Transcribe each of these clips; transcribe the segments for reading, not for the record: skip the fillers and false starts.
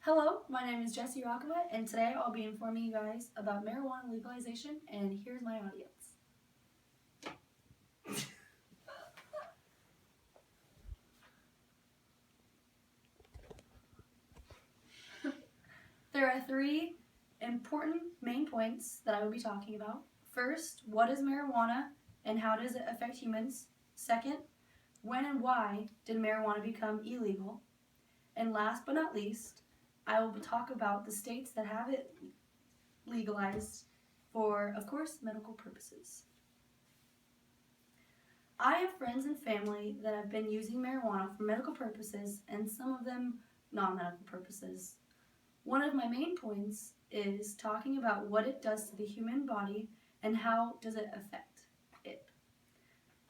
Hello, my name is Jessie Rockaway, and today I'll be informing you guys about marijuana legalization, and here's my audience. There are three important main points that I will be talking about. First, what is marijuana and how does it affect humans? Second, when and why did marijuana become illegal? And last but not least, I will talk about the states that have it legalized for, of course, medical purposes. I have friends and family that have been using marijuana for medical purposes and some of them non-medical purposes. One of my main points is talking about what it does to the human body and how does it affect it.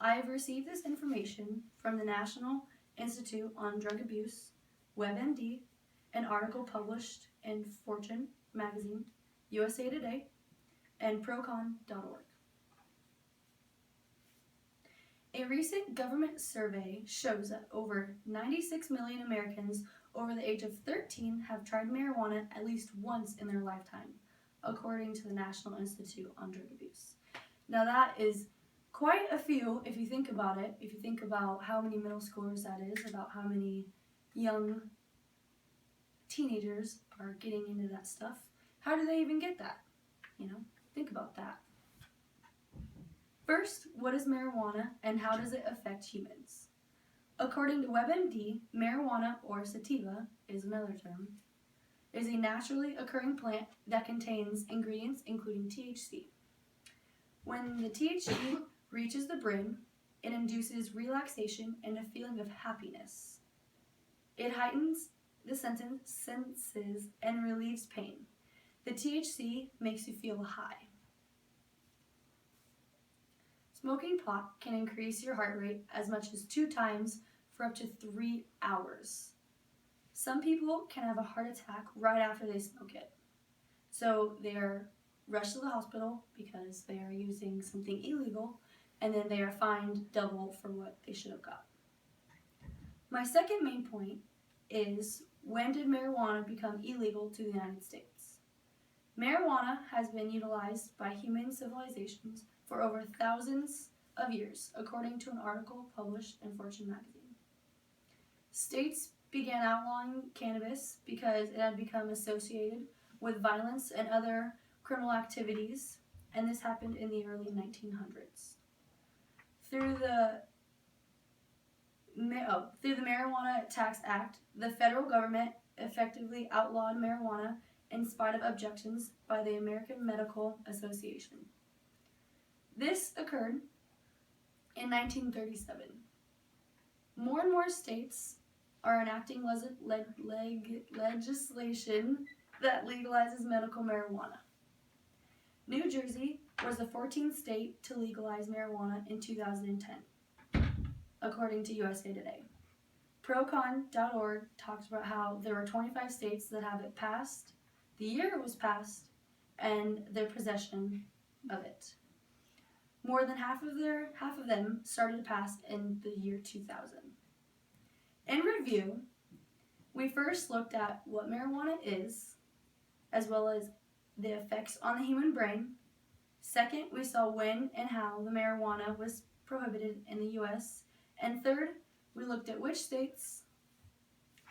I have received this information from the National Institute on Drug Abuse, WebMD, an article published in Fortune magazine, USA Today, and procon.org. A recent government survey shows that over 96 million Americans over the age of 13 have tried marijuana at least once in their lifetime, according to the National Institute on Drug Abuse. Now that is quite a few if you think about it, if you think about how many middle schoolers that is, about how many young teenagers are getting into that stuff. How do they even get that? Think about that. First, what is marijuana and how does it affect humans? According to WebMD, marijuana, or sativa is another term, is a naturally occurring plant that contains ingredients including THC. When the THC reaches the brain, it induces relaxation and a feeling of happiness. It heightens the senses and relieves pain. The THC makes you feel high. Smoking pot can increase your heart rate as much as 2 times for up to 3 hours. Some people can have a heart attack right after they smoke it. So they are rushed to the hospital because they are using something illegal, and then they are fined double for what they should have got. My second main point is, when did marijuana become illegal to the United States? Marijuana has been utilized by human civilizations for over thousands of years, according to an article published in Fortune magazine. States began outlawing cannabis because it had become associated with violence and other criminal activities, and this happened in the early 1900s. Through the Marijuana Tax Act, the federal government effectively outlawed marijuana in spite of objections by the American Medical Association. This occurred in 1937. More and more states are enacting legislation that legalizes medical marijuana. New Jersey was the 14th state to legalize marijuana in 2010, according to USA Today. Procon.org talks about how there were 25 states that have it passed, the year it was passed, and their possession of it. More than half of them started to pass in the year 2000. In review, we first looked at what marijuana is, as well as the effects on the human brain. Second, we saw when and how the marijuana was prohibited in the US. And third, we looked at which states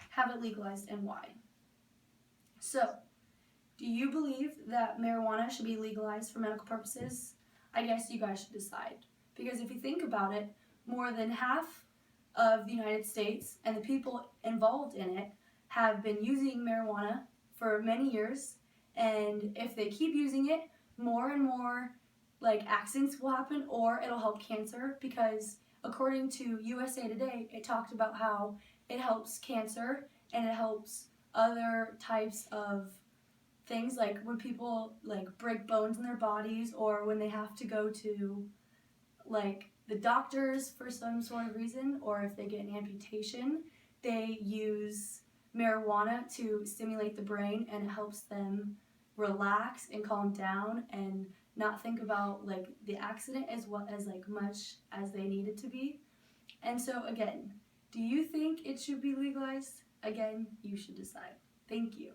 have it legalized and why. So, do you believe that marijuana should be legalized for medical purposes? I guess you guys should decide. Because if you think about it, more than half of the United States and the people involved in it have been using marijuana for many years, and if they keep using it, more and more accidents will happen, or it'll help cancer, because according to USA Today, it talked about how it helps cancer and it helps other types of things, like when people break bones in their bodies, or when they have to go to the doctors for some sort of reason, or if they get an amputation, they use marijuana to stimulate the brain, and it helps them relax and calm down and not think about the accident as much as they need it to be. And so again, do you think it should be legalized? Again, you should decide. Thank you.